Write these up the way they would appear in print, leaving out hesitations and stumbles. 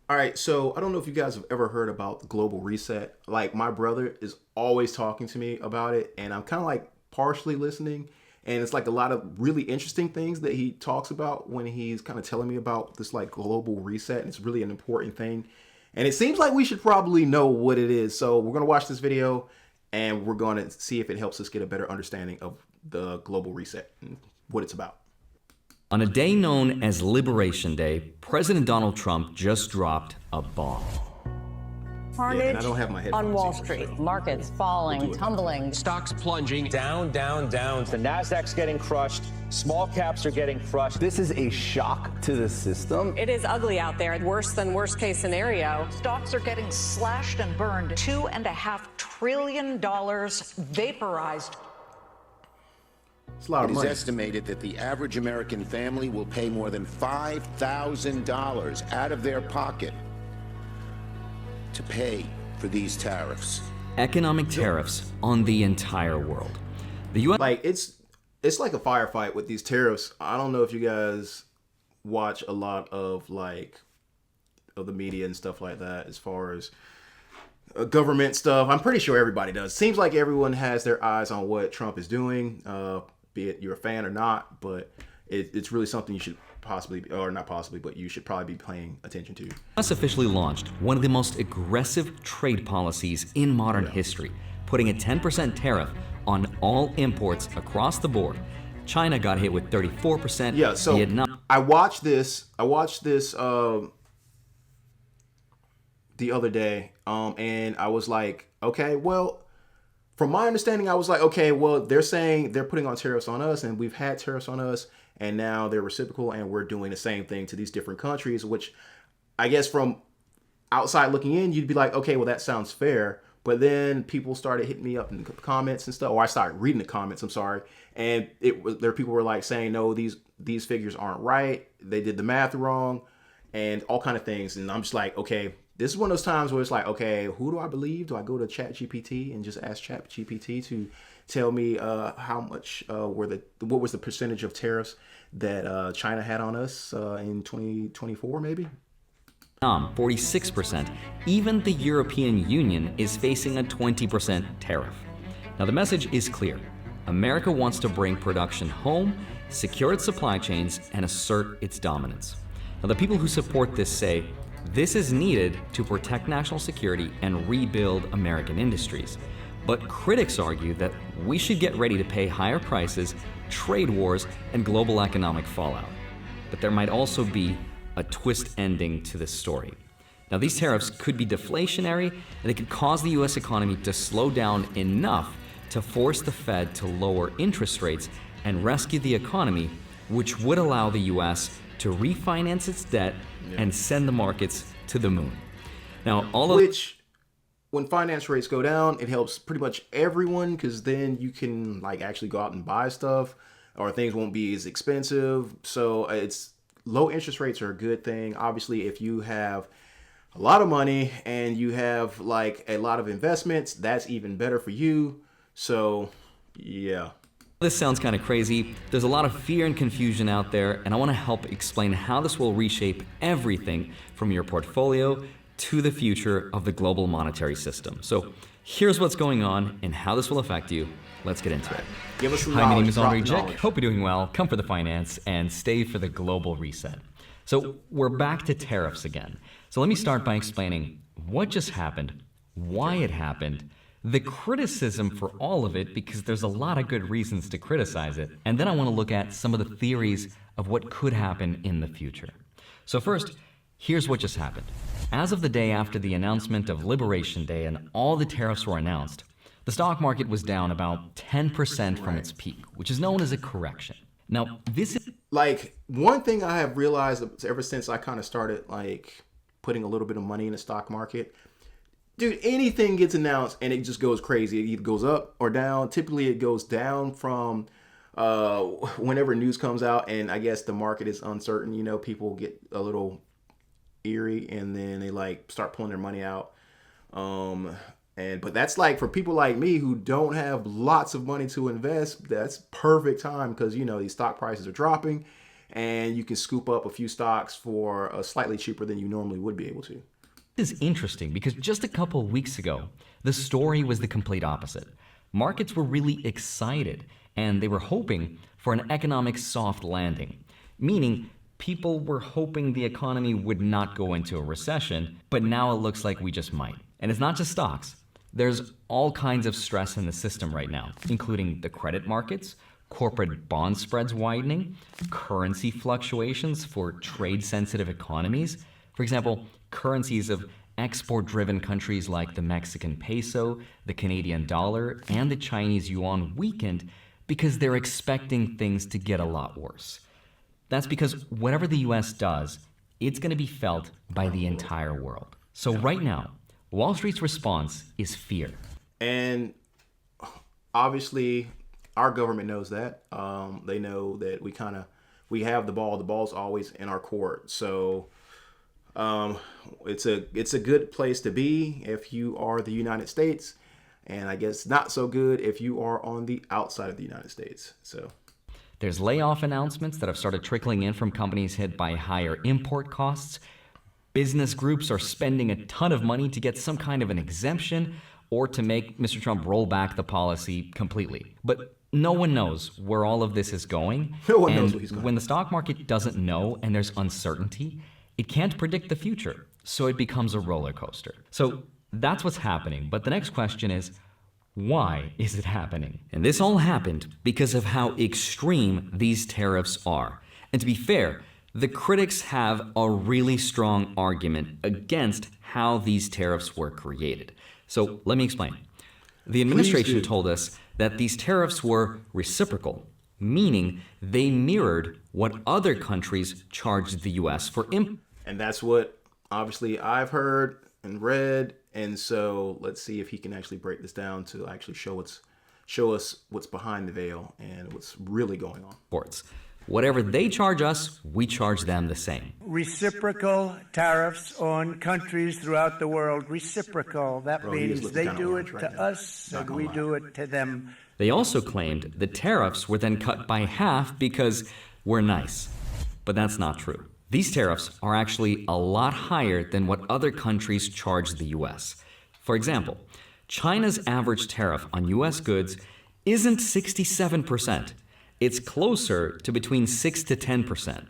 All right, so I don't know if you guys have ever heard about the global reset. Like my brother is always talking to me about it, and I'm kind of like partially listening. And it's like a lot of really interesting things that he talks about when he's kind of telling me about this like global reset. And it's really an important thing. And it seems like we should probably know what it is. So we're gonna watch this video, and we're gonna see if it helps us get a better understanding of the global reset and what it's about. On a day known as Liberation Day, President Donald Trump just dropped a bomb. Yeah, and I Carnage don't have my on headphones Wall either, Street. so Markets falling, tumbling. Stocks plunging down, down, down. The Nasdaq's getting crushed. Small caps are getting crushed. This is a shock to the system. It is ugly out there, worse than worst case scenario. Stocks are getting slashed and burned. $2.5 trillion vaporized. it's a lot of It is money. estimated that the average American family will pay more than $5,000 out of their pocket to pay for these tariffs. Economic tariffs on the entire world. The U.S. Like it's like a firefight with these tariffs. I don't know if you guys watch a lot of like of the media and stuff like that as far as government stuff. I'm pretty sure everybody does. Seems like everyone has their eyes on what Trump is doing, be it you're a fan or not. But it's really something you should possibly, or not possibly, but you should probably be paying attention to. US officially launched one of the most aggressive trade policies in modern history, putting a 10% tariff on all imports across the board. China got hit with 34%. Yeah, so Vietnam. I watched this the other day, and I was like, okay, well, from my understanding, I was like, okay, well, they're saying they're putting on tariffs on us, and we've had tariffs on us, and now they're reciprocal, and we're doing the same thing to these different countries, which I guess from outside looking in, you'd be like, okay, well, that sounds fair. But then people started hitting me up in the comments and stuff, or I started reading the comments. I'm sorry, and people were like saying, no, these figures aren't right. They did the math wrong, and all kind of things. And I'm just like, okay, this is one of those times where it's like, okay, who do I believe? Do I go to ChatGPT and just ask ChatGPT to tell me how much what was the percentage of tariffs that China had on us in 2024, maybe? 46%. Even the European Union is facing a 20% tariff. Now, the message is clear. America wants to bring production home, secure its supply chains, and assert its dominance. Now, the people who support this say this is needed to protect national security and rebuild American industries. But critics argue that we should get ready to pay higher prices, trade wars, and global economic fallout. But there might also be a twist ending to this story. Now, these tariffs could be deflationary, and they could cause the US economy to slow down enough to force the Fed to lower interest rates and rescue the economy, which would allow the US to refinance its debt and send the markets to the moon. Now, Which, when finance rates go down, it helps pretty much everyone, because then you can like actually go out and buy stuff, or things won't be as expensive. So it's low interest rates are a good thing. Obviously, if you have a lot of money and you have like a lot of investments, that's even better for you. So, yeah. This sounds kind of crazy. There's a lot of fear and confusion out there, and I want to help explain how this will reshape everything from your portfolio to the future of the global monetary system. So here's what's going on and how this will affect you. Let's get into it. Give us some Hi, my name knowledge, is drop Andre the Jick. knowledge. Hope you're doing well. Come for the finance and stay for the global reset. So we're back to tariffs again. So let me start by explaining what just happened, why it happened, the criticism for all of it, because there's a lot of good reasons to criticize it. And then I want to look at some of the theories of what could happen in the future. So first, here's what just happened. As of the day after the announcement of Liberation Day and all the tariffs were announced, the stock market was down about 10% from its peak, which is known as a correction. Now, this is Like, one thing I have realized ever since I kind of started like putting a little bit of money in the stock market, dude, anything gets announced and it just goes crazy. It either goes up or down. Typically it goes down from whenever news comes out, and I guess the market is uncertain. You know, people get a little eerie and then they like start pulling their money out. But that's like for people like me who don't have lots of money to invest, that's perfect time, because you know these stock prices are dropping and you can scoop up a few stocks for slightly cheaper than you normally would be able to. This is interesting because just a couple of weeks ago, the story was the complete opposite. Markets were really excited, and they were hoping for an economic soft landing, meaning people were hoping the economy would not go into a recession, but now it looks like we just might. And it's not just stocks. There's all kinds of stress in the system right now, including the credit markets, corporate bond spreads widening, currency fluctuations for trade-sensitive economies. For example, currencies of export-driven countries like the Mexican peso, the Canadian dollar, and the Chinese yuan weakened because they're expecting things to get a lot worse. That's because whatever the US does, it's going to be felt by the entire world. So right now, Wall Street's response is fear. And obviously, our government knows that. They know that we have the ball. The ball's always in our court. So it's a good place to be if you are the United States, and I guess not so good if you are on the outside of the United States. So there's layoff announcements that have started trickling in from companies hit by higher import costs. Business groups are spending a ton of money to get some kind of an exemption or to make Mr. Trump roll back the policy completely. But no one knows where all of this is going. No one knows where he's going. When the stock market doesn't know and there's uncertainty, it can't predict the future, so it becomes a roller coaster. So that's what's happening. But the next question is, why is it happening? And this all happened because of how extreme these tariffs are. And to be fair, the critics have a really strong argument against how these tariffs were created. So let me explain. The administration told us that these tariffs were reciprocal, meaning they mirrored what other countries charged the U.S. for import. And that's what obviously I've heard and read. And so let's see if he can actually break this down to actually show us what's behind the veil and what's really going on. Whatever they charge us, we charge them the same. Reciprocal tariffs on countries throughout the world. Reciprocal. That means they do it to us and we do it to them. They also claimed the tariffs were then cut by half because we're nice. But that's not true. These tariffs are actually a lot higher than what other countries charge the U.S. For example, China's average tariff on U.S. goods isn't 67%. It's closer to between 6 to 10%.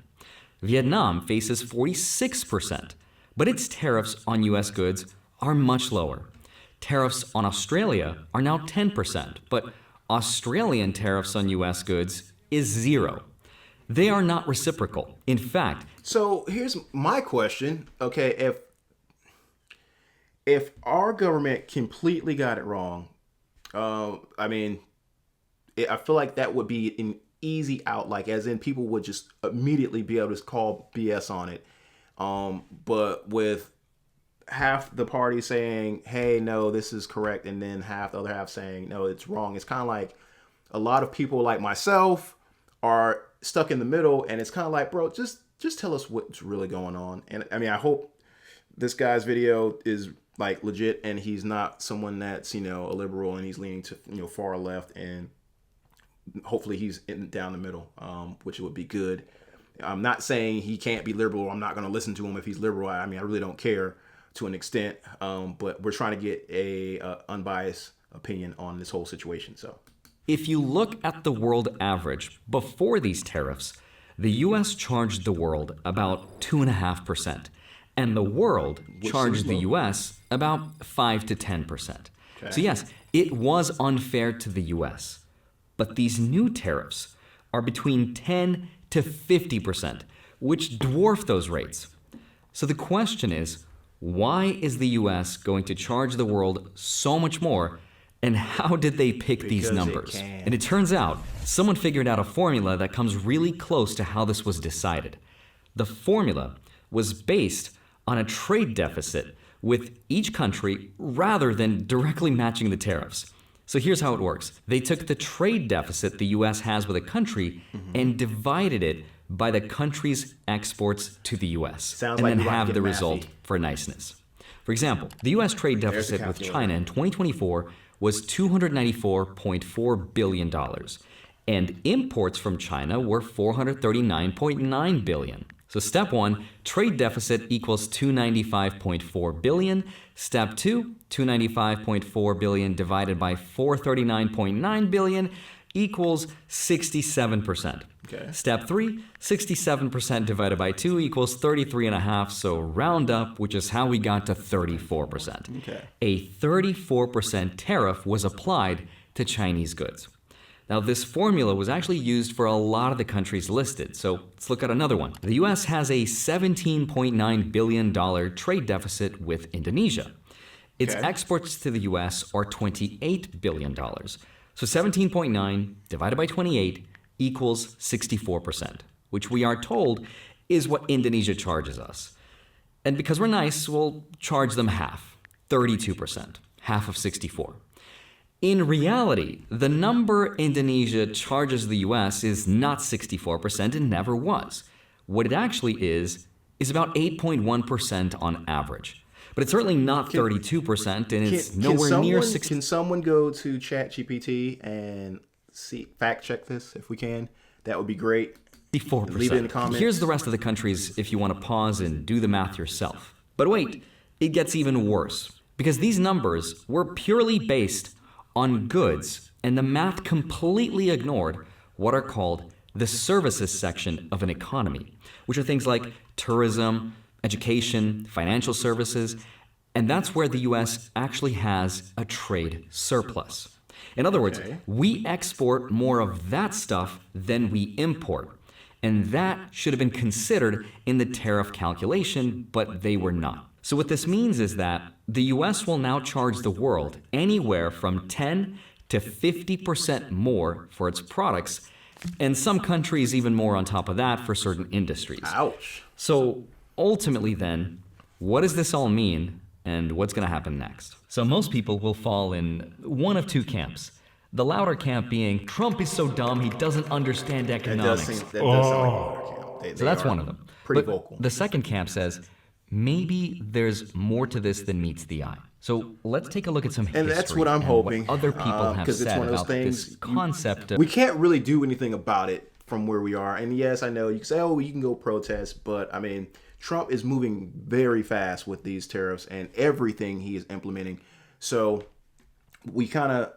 Vietnam faces 46%, but its tariffs on U.S. goods are much lower. Tariffs on Australia are now 10%, but Australian tariffs on U.S. goods is 0. They are not reciprocal. In fact, so here's my question. Okay, if our government completely got it wrong, I feel like that would be an easy out, like as in people would just immediately be able to call BS on it. But with half the party saying, hey, no, this is correct, and then half the other half saying, no, it's wrong. It's kind of like a lot of people like myself are stuck in the middle, and it's kind of like, bro, just tell us what's really going on. And I mean, I hope this guy's video is like legit and he's not someone that's, a liberal and he's leaning to, far left, and hopefully he's down the middle, which would be good. I'm not saying he can't be liberal. I'm not going to listen to him if he's liberal. I mean, I really don't care to an extent, but we're trying to get a unbiased opinion on this whole situation. So if you look at the world average before these tariffs, the U.S. charged the world about 2.5%, and the world charged the U.S. about 5 to 10%. Okay. So yes, it was unfair to the U.S., but these new tariffs are between 10 to 50%, which dwarf those rates. So the question is, why is the U.S. going to charge the world so much more, and how did they pick these numbers? And it turns out someone figured out a formula that comes really close to how this was decided. The formula was based on a trade deficit with each country rather than directly matching the tariffs. So here's how it works. They took the trade deficit the U.S. has with a country and divided it by the country's exports to the U.S. and then have the result for niceness. For example, the U.S. trade deficit with China in 2024 was $294.4 billion. and imports from China were $439.9 billion. So step 1, trade deficit equals $295.4 billion. Step 2, $295.4 billion divided by $439.9 billion equals 67%. Okay. Step 3, 67% divided by 2 equals 33.5, so round up, which is how we got to 34%. Okay. A 34% tariff was applied to Chinese goods. Now, this formula was actually used for a lot of the countries listed, so let's look at another one. The US has a $17.9 billion trade deficit with Indonesia. Its exports to the US are $28 billion. So 17.9 divided by 28 equals 64%, which we are told is what Indonesia charges us. And because we're nice, we'll charge them half, 32%, half of 64. In reality, the number Indonesia charges the US is not 64% and never was. What it actually is about 8.1% on average. But it's certainly not 32%, and it's nowhere near 60%. Can someone go to ChatGPT and fact check this if we can? That would be great. 64%. Leave it in the comments. Here's the rest of the countries if you want to pause and do the math yourself. But wait, it gets even worse. Because these numbers were purely based on goods, and the math completely ignored what are called the services section of an economy, which are things like tourism, education, financial services, and that's where the US actually has a trade surplus. In other words, we export more of that stuff than we import, and that should have been considered in the tariff calculation, but they were not. So what this means is that the US will now charge the world anywhere from 10 to 50% more for its products, and some countries even more on top of that for certain industries. Ouch. So ultimately then, what does this all mean, and what's going to happen next? So most people will fall in one of two camps. The louder camp being, Trump is so dumb, he doesn't understand economics. That does sound like a louder camp. So that's one of them. Pretty But vocal. the second camp says, maybe there's more to this than meets the eye. So let's take a look at some history. And that's what I'm hoping. What other people have because it's said one of those about things, this concept of... We can't really do anything about it from where we are. And yes, I know you can say, oh, you can go protest, but I mean, Trump is moving very fast with these tariffs and everything he is implementing. So we kind of,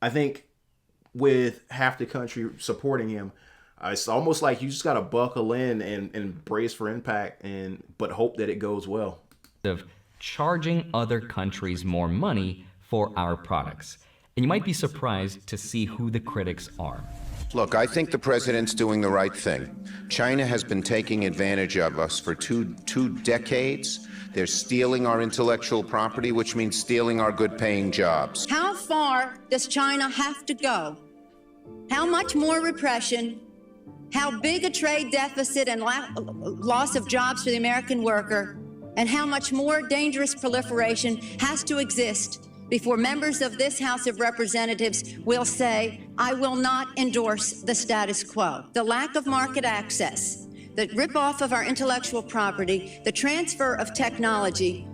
I think with half the country supporting him, it's almost like you just got to buckle in and brace for impact, but hope that it goes well. Of charging other countries more money for our products. And you might be surprised to see who the critics are. Look, I think the president's doing the right thing. China has been taking advantage of us for two decades. They're stealing our intellectual property, which means stealing our good-paying jobs. How far does China have to go? How much more repression? How big a trade deficit and loss of jobs for the American worker? And how much more dangerous proliferation has to exist before members of this House of Representatives will say, I will not endorse the status quo? The lack of market access, the rip-off of our intellectual property, the transfer of technology,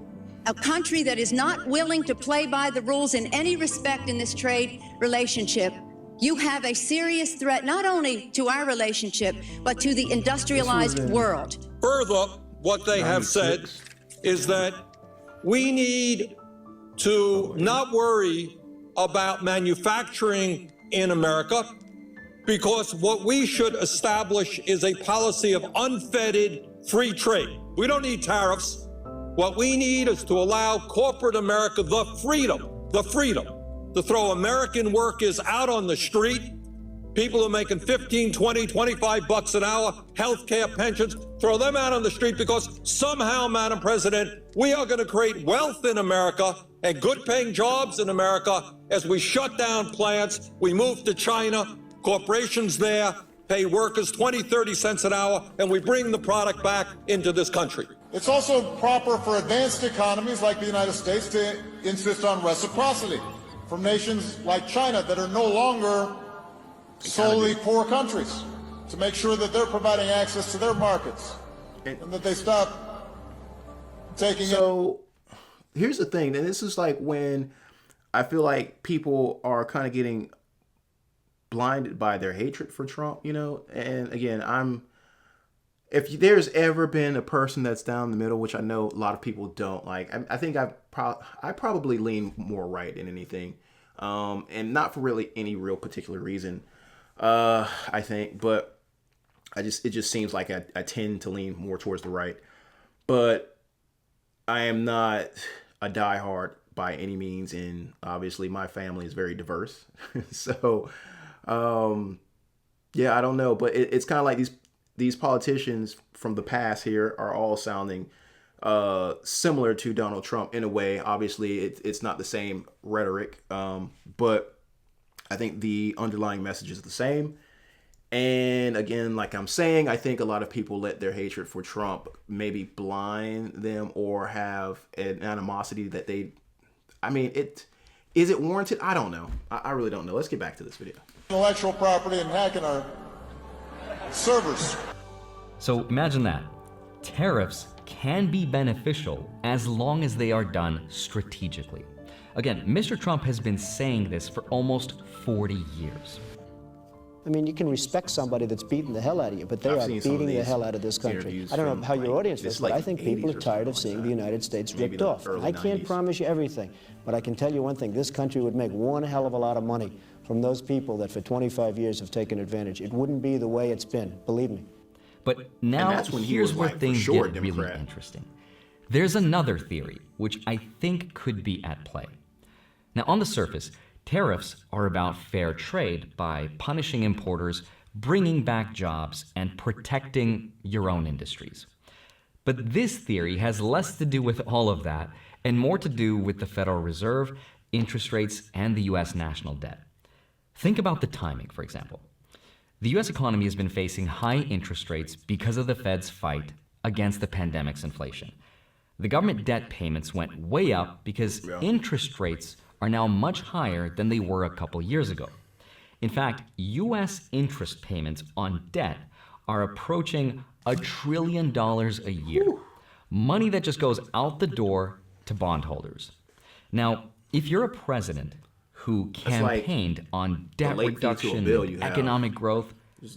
a country that is not willing to play by the rules in any respect in this trade relationship, you have a serious threat not only to our relationship, but to the industrialized world. Further, what they have said is that we need to not worry about manufacturing in America, because what we should establish is a policy of unfettered free trade. We don't need tariffs. What we need is to allow corporate America the freedom to throw American workers out on the street, people who are making 15, 20, 25 bucks an hour, healthcare, pensions, throw them out on the street because somehow, Madam President, we are going to create wealth in America and good-paying jobs in America as we shut down plants, we move to China, corporations there pay workers 20, 30 cents an hour, and we bring the product back into this country. It's also proper for advanced economies like the United States to insist on reciprocity from nations like China that are no longer solely poor countries, to make sure that they're providing access to their markets and that they stop taking it. So here's the thing, and this is like when I feel like people are kind of getting blinded by their hatred for Trump, you know. And again, if there's ever been a person that's down the middle, which I know a lot of people don't like, I think I probably lean more right than anything, and not for really any real particular reason, I think, but it just seems like I tend to lean more towards the right, but I am not a diehard by any means, and obviously my family is very diverse, so yeah, I don't know, but it's kind of like these politicians from the past here are all sounding similar to Donald Trump in a way. Obviously, it's not the same rhetoric, but I think the underlying message is the same. And again, like I'm saying, I think a lot of people let their hatred for Trump maybe blind them or have an animosity that is it warranted? I don't know. I really don't know. Let's get back to this video. Intellectual property and hacking our servers. So imagine that. Tariffs can be beneficial as long as they are done strategically. Again, Mr. Trump has been saying this for almost 40 years. I mean, you can respect somebody that's beating the hell out of you, but they are beating the hell out of this country. I don't know how your audience feels, but I think people are tired of seeing the United States ripped off. I can't promise you everything, but I can tell you one thing. This country would make one hell of a lot of money from those people that for 25 years have taken advantage. It wouldn't be the way it's been, believe me. But now here's where things get really interesting. There's another theory, which I think could be at play. Now, on the surface, tariffs are about fair trade by punishing importers, bringing back jobs, and protecting your own industries. But this theory has less to do with all of that and more to do with the Federal Reserve, interest rates, and the U.S. national debt. Think about the timing, for example. The U.S. economy has been facing high interest rates because of the Fed's fight against the pandemic's inflation. The government debt payments went way up because interest rates are now much higher than they were a couple years ago. In fact, U.S. interest payments on debt are approaching $1 trillion a year. Money that just goes out the door to bondholders. Now, if you're a president who campaigned on debt reduction, economic growth,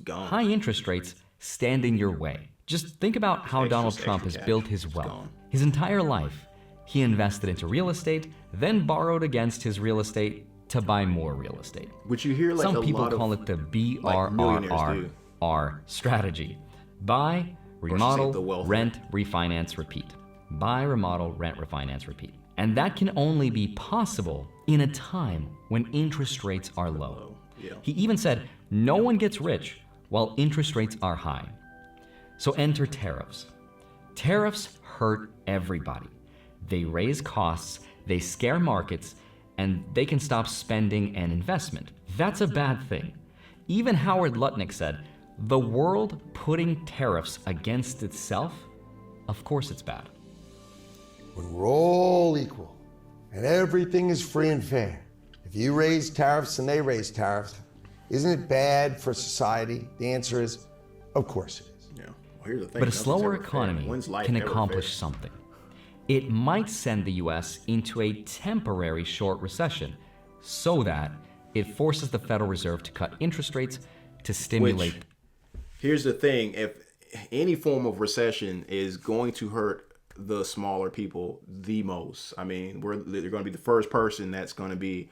high interest rates stand in your way. Just think about how Donald Trump has built his wealth. His entire life, he invested into real estate, then borrowed against his real estate to buy more real estate. Which you hear like some people call it the BRRRR strategy. Buy, remodel, rent, refinance, repeat. Buy, remodel, rent, refinance, repeat. And that can only be possible in a time when interest rates are low. He even said, no one gets rich while interest rates are high. So enter tariffs. Tariffs hurt everybody. They raise costs, they scare markets, and they can stop spending and investment. That's a bad thing. Even Howard Lutnick said, the world putting tariffs against itself, of course it's bad. When we're all equal and everything is free and fair, if you raise tariffs and they raise tariffs, isn't it bad for society? The answer is, of course it is. Yeah. Well, here's the thing. But a slower economy can accomplish something. It might send the U.S. into a temporary short recession so that it forces the Federal Reserve to cut interest rates to stimulate. Here's the thing. If any form of recession is going to hurt the smaller people the most, I mean, they're going to be the first person that's going to be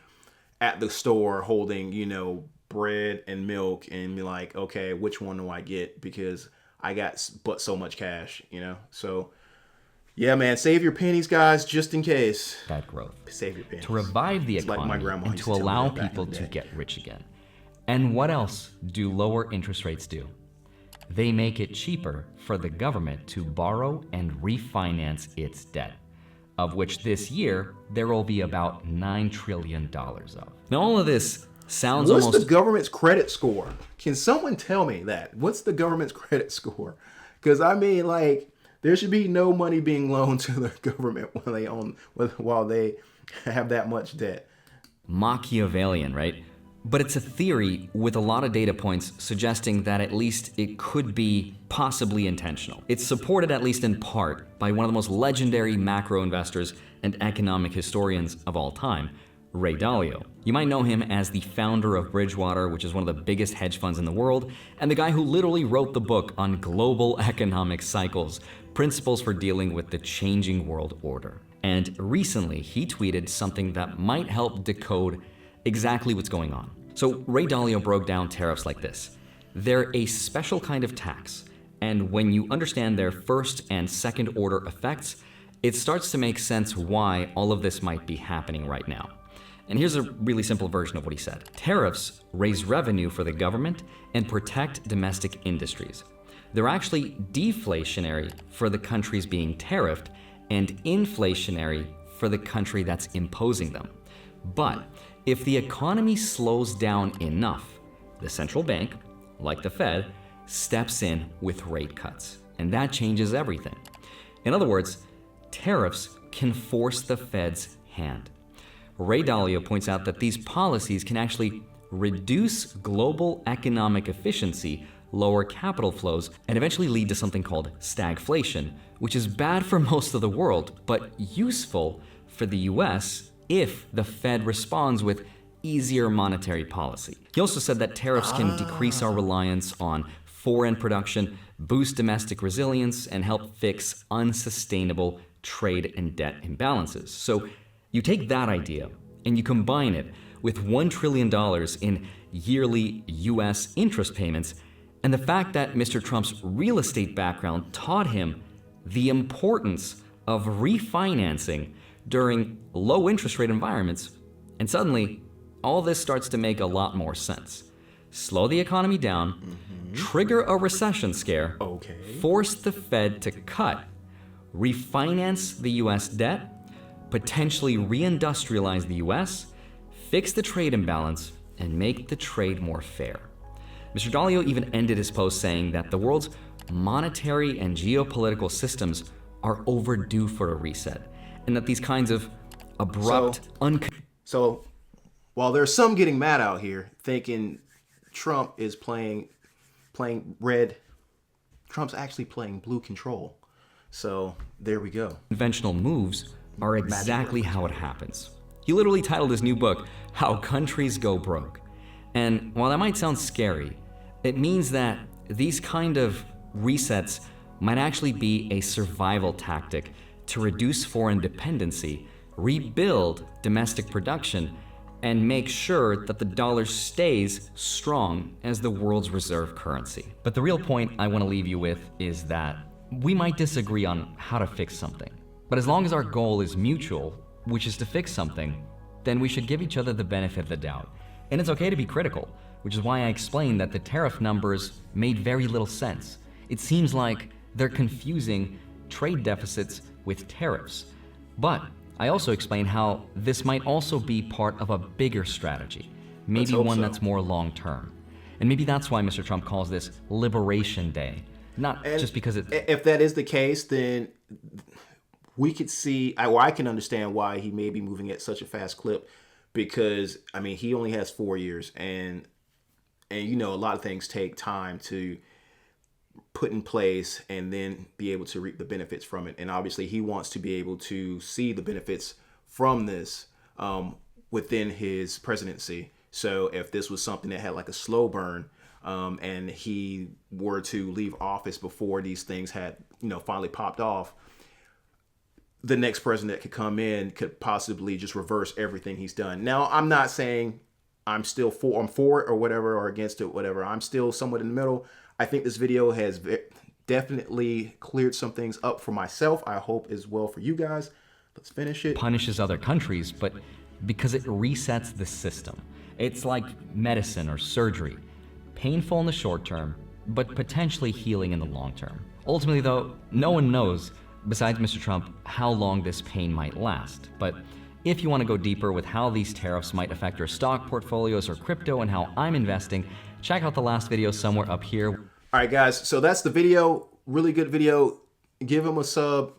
at the store holding, bread and milk and be like, okay, which one do I get? Because I got but so much cash, So, yeah, man, save your pennies, guys, just in case. That growth. Save your pennies. To revive the economy and to allow people to get rich again. And what else do lower interest rates do? They make it cheaper for the government to borrow and refinance its debt, of which this year there will be about $9 trillion of. Now, all of this sounds almost... What's the government's credit score? Can someone tell me that? What's the government's credit score? Because, I mean, there should be no money being loaned to the government while they have that much debt. Machiavellian, right? But it's a theory with a lot of data points suggesting that at least it could be possibly intentional. It's supported at least in part by one of the most legendary macro investors and economic historians of all time, Ray Dalio. You might know him as the founder of Bridgewater, which is one of the biggest hedge funds in the world, and the guy who literally wrote the book on global economic cycles, principles for dealing with the changing world order. And recently, he tweeted something that might help decode exactly what's going on. So Ray Dalio broke down tariffs like this. They're a special kind of tax, and when you understand their first and second order effects, it starts to make sense why all of this might be happening right now. And here's a really simple version of what he said. Tariffs raise revenue for the government and protect domestic industries. They're actually deflationary for the countries being tariffed and inflationary for the country that's imposing them. But if the economy slows down enough, the central bank, like the Fed, steps in with rate cuts. And that changes everything. In other words, tariffs can force the Fed's hand. Ray Dalio points out that these policies can actually reduce global economic efficiency, lower capital flows, and eventually lead to something called stagflation, which is bad for most of the world, but useful for the US if the Fed responds with easier monetary policy. He also said that tariffs can decrease our reliance on foreign production, boost domestic resilience, and help fix unsustainable trade and debt imbalances. So you take that idea and you combine it with $1 trillion in yearly US interest payments, and the fact that Mr. Trump's real estate background taught him the importance of refinancing during low interest rate environments, and suddenly all this starts to make a lot more sense. Slow the economy down, trigger a recession scare, force the Fed to cut, refinance the US debt, potentially reindustrialize the US, fix the trade imbalance, and make the trade more fair. Mr. Dalio even ended his post saying that the world's monetary and geopolitical systems are overdue for a reset, and that these kinds of abrupt, So while there's some getting mad out here thinking Trump is playing red, Trump's actually playing blue control. So there we go. Conventional moves are exactly how it happens. He literally titled his new book, How Countries Go Broke. And while that might sound scary, it means that these kind of resets might actually be a survival tactic to reduce foreign dependency, rebuild domestic production, and make sure that the dollar stays strong as the world's reserve currency. But the real point I want to leave you with is that we might disagree on how to fix something. But as long as our goal is mutual, which is to fix something, then we should give each other the benefit of the doubt. And it's okay to be critical, which is why I explained that the tariff numbers made very little sense. It seems like they're confusing trade deficits with tariffs. But I also explained how this might also be part of a bigger strategy, maybe one that's more long-term. And maybe that's why Mr. Trump calls this Liberation Day, not just because it's... If that is the case, then we could see, I can understand why he may be moving at such a fast clip, because I mean he only has 4 years, and you know a lot of things take time to put in place and then be able to reap the benefits from it. And obviously he wants to be able to see the benefits from this within his presidency. So if this was something that had like a slow burn, and he were to leave office before these things had finally popped off, the next president that could come in could possibly just reverse everything he's done. Now, I'm not saying I'm for it or whatever, or against it, whatever. I'm still somewhat in the middle. I think this video has definitely cleared some things up for myself. I hope as well for you guys. Let's finish it. Punishes other countries, but because it resets the system. It's like medicine or surgery. Painful in the short term, but potentially healing in the long term. Ultimately, though, no one knows, besides Mr. Trump, how long this pain might last. But if you want to go deeper with how these tariffs might affect your stock portfolios or crypto and how I'm investing, check out the last video somewhere up here. All right, guys, so that's the video. Really good video. Give him a sub.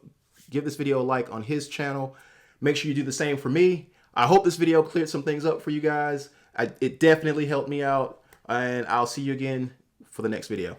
Give this video a like on his channel. Make sure you do the same for me. I hope this video cleared some things up for you guys. It definitely helped me out, and I'll see you again for the next video.